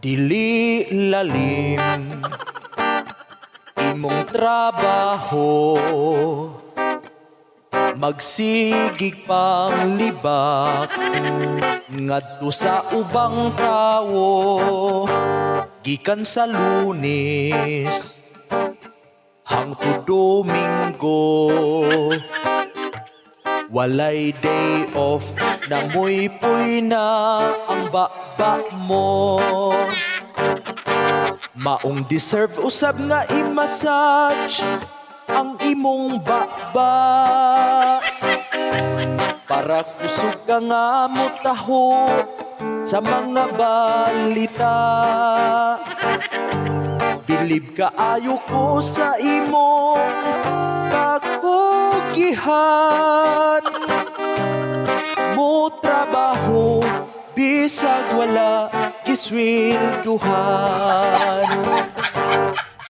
Dili lalim imong trabaho, magsigig pang libak ngadto sa ubang tawo, gikan sa Lunes hangtod Domingo. Walay day off, namoy-poy na ang baba mo. Maong deserve usab nga i-massage ang imong baba, para kusog ka nga motaho sa mga balita. Bilib ka ayo ko sa imong kakugihan, mo trabaho bisag wala giswelduhan.